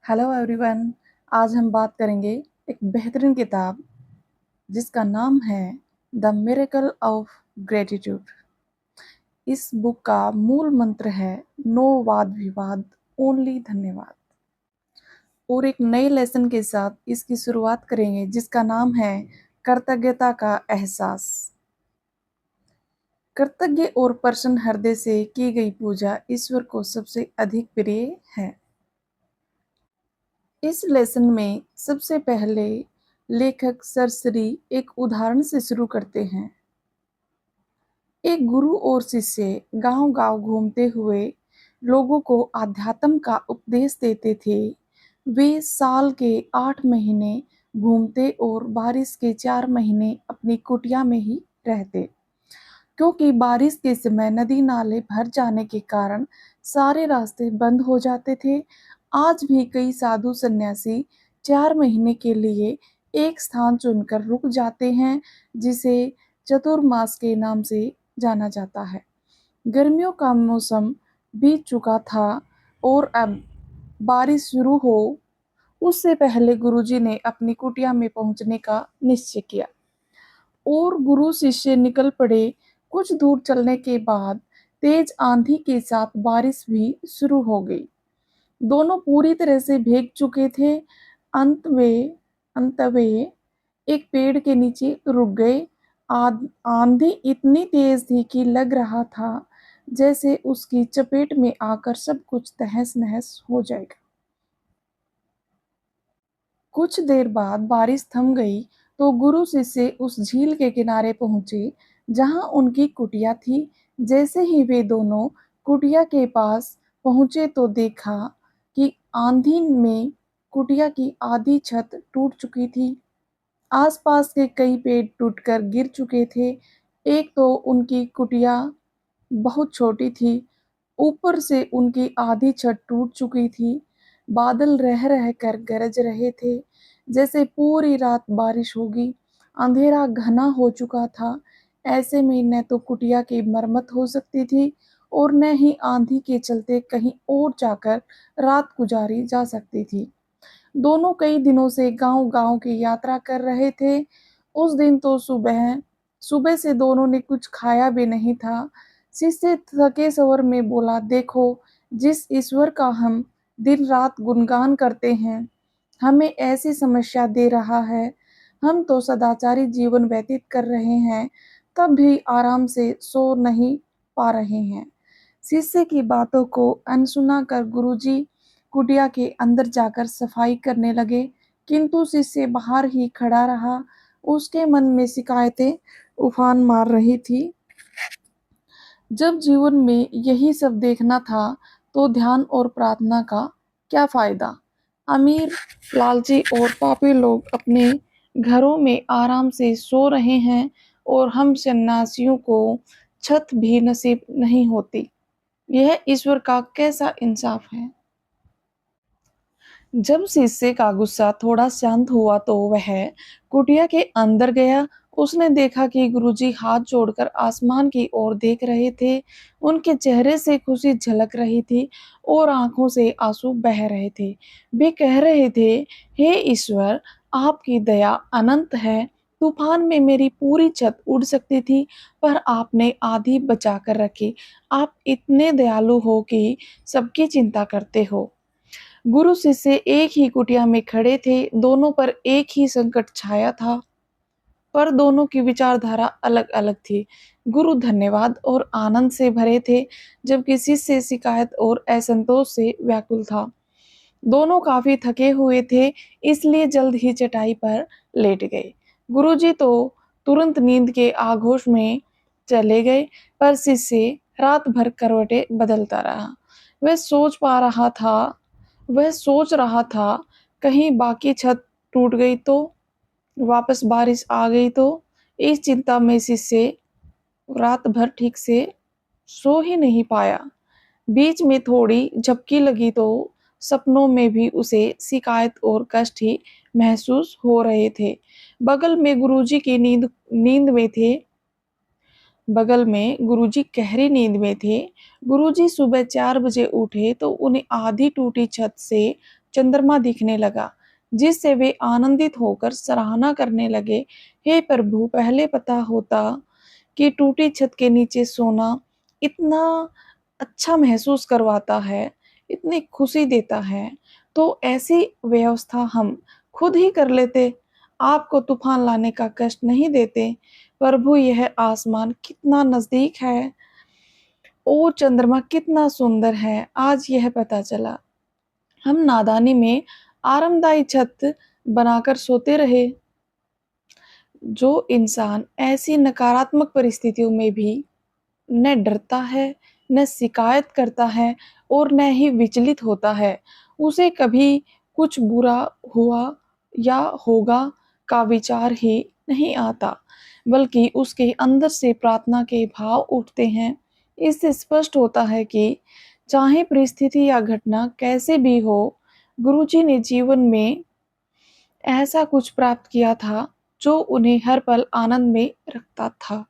Hello everyone. आज हम बात करेंगे एक बेहतरीन किताब जिसका नाम है द मिरेकल ऑफ ग्रेटिट्यूड। इस बुक का मूल मंत्र है नो वाद विवाद, ओनली धन्यवाद। और एक नए लेसन के साथ इसकी शुरुआत करेंगे जिसका नाम है कृतज्ञता का एहसास। कृतज्ञ और प्रसन्न हृदय से की गई पूजा ईश्वर को सबसे अधिक प्रिय है। इस लेसन में सबसे पहले लेखक सरसरी एक उदाहरण से शुरू करते हैं। एक गुरु और शिष्य गांव-गांव घूमते हुए लोगों को अध्यात्म का उपदेश देते थे। वे साल के 8 महीने घूमते और बारिश के 4 महीने अपनी कुटिया में ही रहते, क्योंकि बारिश के समय नदी नाले भर जाने के कारण सारे रास्ते बंद हो जाते थे। आज भी कई साधु सन्यासी 4 महीने के लिए एक स्थान चुनकर रुक जाते हैं, जिसे चतुर्मास के नाम से जाना जाता है। गर्मियों का मौसम बीत चुका था और अब बारिश शुरू हो उससे पहले गुरुजी ने अपनी कुटिया में पहुंचने का निश्चय किया और गुरु शिष्य निकल पड़े। कुछ दूर चलने के बाद तेज आंधी के साथ बारिश भी शुरू हो गई। दोनों पूरी तरह से भीग चुके थे। अंत वे अंत वे एक पेड़ के नीचे रुक गए। आंधी इतनी तेज थी कि लग रहा था जैसे उसकी चपेट में आकर सब कुछ तहस नहस हो जाएगा। कुछ देर बाद बारिश थम गई तो गुरु शिष्य उस झील के किनारे पहुंचे जहां उनकी कुटिया थी। जैसे ही वे दोनों कुटिया के पास पहुंचे तो देखा कि आंधी में कुटिया की आधी छत टूट चुकी थी। आसपास के कई पेड़ टूटकर गिर चुके थे। एक तो उनकी कुटिया बहुत छोटी थी, ऊपर से उनकी आधी छत टूट चुकी थी। बादल रह रह कर गरज रहे थे जैसे पूरी रात बारिश होगी। अंधेरा घना हो चुका था। ऐसे में न तो कुटिया की मरम्मत हो सकती थी और न ही आंधी के चलते कहीं और जाकर रात गुजारी जा सकती थी। दोनों कई दिनों से गांव-गांव की यात्रा कर रहे थे। उस दिन तो सुबह सुबह से दोनों ने कुछ खाया भी नहीं था। शिष्य थके स्वर में बोला, देखो, जिस ईश्वर का हम दिन रात गुणगान करते हैं, हमें ऐसी समस्या दे रहा है। हम तो सदाचारी जीवन व्यतीत कर रहे हैं, तब भी आराम से सो नहीं पा रहे हैं। शिष्य की बातों को अनसुना कर गुरुजी कुटिया के अंदर जाकर सफाई करने लगे, किंतु शिष्य बाहर ही खड़ा रहा। उसके मन में शिकायतें उफान मार रही थी। जब जीवन में यही सब देखना था तो ध्यान और प्रार्थना का क्या फायदा। अमीर, लालची और पापी लोग अपने घरों में आराम से सो रहे हैं और हम सन्यासियों को छत भी नसीब नहीं होती। यह ईश्वर का कैसा इंसाफ है। जब शिष्य का गुस्सा थोड़ा शांत हुआ तो वह कुटिया के अंदर गया। उसने देखा कि गुरुजी हाथ जोड़कर आसमान की ओर देख रहे थे। उनके चेहरे से खुशी झलक रही थी और आंखों से आंसू बह रहे थे। वे कह रहे थे, हे ईश्वर, आपकी दया अनंत है। तूफान में मेरी पूरी छत उड़ सकती थी, पर आपने आधी बचा कर रखी। आप इतने दयालु हो कि सबकी चिंता करते हो। गुरु शिष्य एक ही कुटिया में खड़े थे। दोनों पर एक ही संकट छाया था, पर दोनों की विचारधारा अलग-अलग थी। गुरु धन्यवाद और आनंद से भरे थे, जबकि शिष्य शिकायत और असंतोष से व्याकुल था। दोनों काफी थके हुए थे, इसलिए जल्द ही चटाई पर लेट गए। गुरुजी तो तुरंत नींद के आगोश में चले गए, पर शिष्य रात भर करवटें बदलता रहा। वह सोच रहा था, कहीं बाकी छत टूट गई तो, वापस बारिश आ गई तो। इस चिंता में शिष्य रात भर ठीक से सो ही नहीं पाया। बीच में थोड़ी झपकी लगी तो सपनों में भी उसे शिकायत और कष्ट ही महसूस हो रहे थे। बगल में गुरुजी की नींद में थे बगल में गुरुजी गहरी नींद में थे। गुरुजी सुबह 4 बजे उठे तो उन्हें आधी टूटी छत से चंद्रमा दिखने लगा, जिससे वे आनंदित होकर सराहना करने लगे, हे प्रभु, पहले पता होता कि टूटी छत के नीचे सोना इतना अच्छा महसूस करवाता है, इतनी खुशी देता है, तो ऐसी व्यवस्था हम खुद ही कर लेते, आपको तूफान लाने का कष्ट नहीं देते। प्रभु, यह आसमान कितना नजदीक है और चंद्रमा कितना सुंदर है, आज यह पता चला। हम नादानी में आरामदायी छत बनाकर सोते रहे। जो इंसान ऐसी नकारात्मक परिस्थितियों में भी न डरता है, न शिकायत करता है और न ही विचलित होता है, उसे कभी कुछ बुरा हुआ या होगा का विचार ही नहीं आता, बल्कि उसके अंदर से प्रार्थना के भाव उठते हैं। इससे स्पष्ट होता है कि चाहे परिस्थिति या घटना कैसे भी हो, गुरुजी ने जीवन में ऐसा कुछ प्राप्त किया था जो उन्हें हर पल आनंद में रखता था।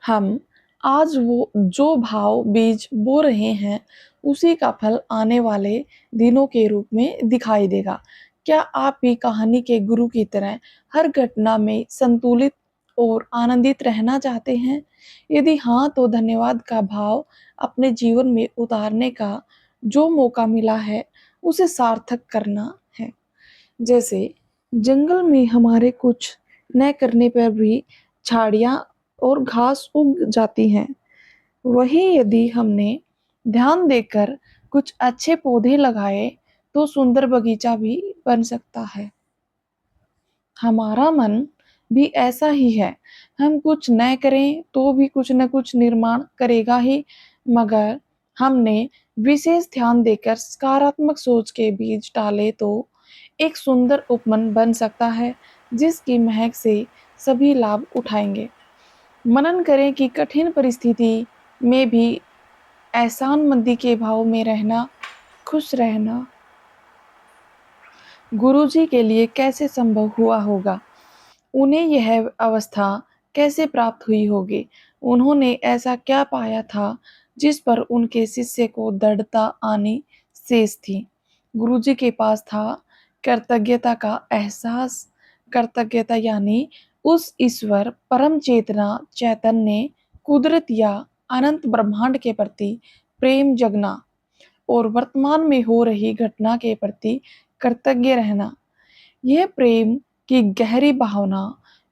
हम आज वो जो भाव बीज बो रहे हैं, उसी का फल आने वाले दिनों के रूप में दिखाई देगा। क्या आप भी कहानी के गुरु की तरह हर घटना में संतुलित और आनंदित रहना चाहते हैं? यदि हाँ, तो धन्यवाद का भाव अपने जीवन में उतारने का जो मौका मिला है, उसे सार्थक करना है। जैसे जंगल में हमारे कुछ न करने पर भी झाड़ियाँ और घास उग जाती हैं, वहीं यदि हमने ध्यान देकर कुछ अच्छे पौधे लगाए, तो सुंदर बगीचा भी बन सकता है। हमारा मन भी ऐसा ही है, हम कुछ न करें तो भी कुछ न कुछ निर्माण करेगा ही, मगर हमने विशेष ध्यान देकर सकारात्मक सोच के बीज डाले तो एक सुंदर उपवन बन सकता है, जिसकी महक से सभी लाभ उठाएंगे। मनन करें कि कठिन परिस्थिति में भी एहसानमंदी के भाव में रहना, खुश रहना गुरुजी के लिए कैसे संभव हुआ होगा। उन्हें यह अवस्था कैसे प्राप्त हुई होगी। उन्होंने ऐसा क्या पाया था जिस पर उनके शिष्य को दृढ़ता आनी शेष थी। गुरुजी के पास था कृतज्ञता का एहसास। कृतज्ञता यानी उस ईश्वर, परम चेतना, चैतन्य, कुदरत या अनंत ब्रह्मांड के प्रति प्रेम जगना और वर्तमान में हो रही घटना के प्रति कृतज्ञ रहना। यह प्रेम की गहरी भावना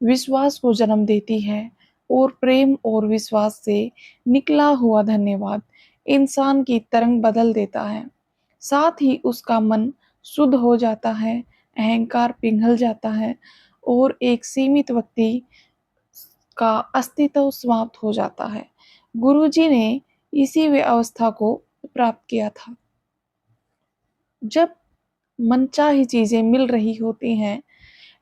विश्वास को जन्म देती है और प्रेम और विश्वास से निकला हुआ धन्यवाद इंसान की तरंग बदल देता है। साथ ही उसका मन शुद्ध हो जाता है, अहंकार पिघल जाता है और एक सीमित व्यक्ति का अस्तित्व समाप्त हो जाता है। गुरुजी ने इसी वे अवस्था को प्राप्त किया था। जब मनचाही चीजें मिल रही होती हैं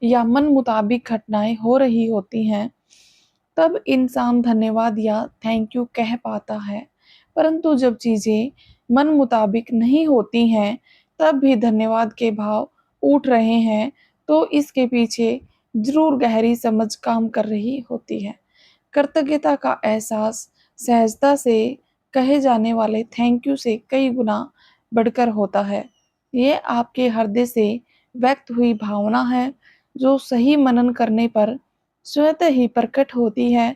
या मन मुताबिक घटनाएं हो रही होती हैं, तब इंसान धन्यवाद या थैंक यू कह पाता है। परंतु जब चीजें मन मुताबिक नहीं होती हैं, तब भी धन्यवाद के भाव उठ रहे हैं, तो इसके पीछे जरूर गहरी समझ काम कर रही होती है। कृतज्ञता का एहसास सहजता से कहे जाने वाले थैंक यू से कई गुना बढ़कर होता है। ये आपके हृदय से व्यक्त हुई भावना है, जो सही मनन करने पर स्वतः ही प्रकट होती है।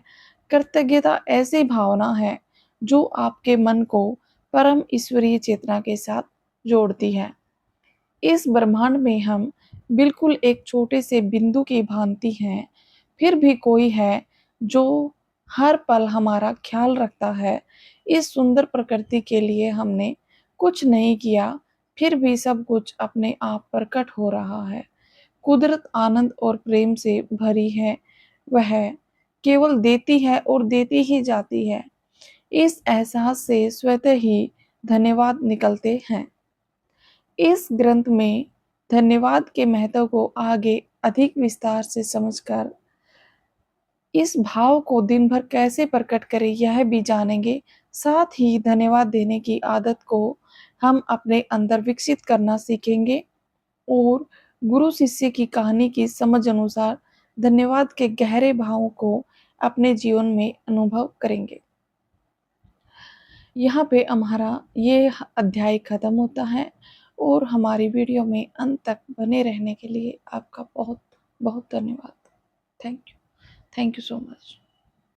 कृतज्ञता ऐसी भावना है जो आपके मन को परम ईश्वरीय चेतना के साथ जोड़ती है। इस ब्रह्मांड में हम बिल्कुल एक छोटे से बिंदु की भांति हैं, फिर भी कोई है जो हर पल हमारा ख्याल रखता है। इस सुंदर प्रकृति के लिए हमने कुछ नहीं किया, फिर भी सब कुछ अपने आप प्रकट हो रहा है। कुदरत आनंद और प्रेम से भरी है, वह केवल देती है और देती ही जाती है। इस एहसास से स्वतः ही धन्यवाद निकलते हैं। इस ग्रंथ में धन्यवाद के महत्व को आगे अधिक विस्तार से समझकर इस भाव को दिन भर कैसे प्रकट करें, यह भी जानेंगे। साथ ही धन्यवाद देने की आदत को हम अपने अंदर विकसित करना सीखेंगे और गुरु शिष्य की कहानी की समझ अनुसार धन्यवाद के गहरे भावों को अपने जीवन में अनुभव करेंगे। यहाँ पे हमारा ये अध्याय खत्म होता है और हमारी वीडियो में अंत तक बने रहने के लिए आपका बहुत बहुत धन्यवाद। Thank you so much.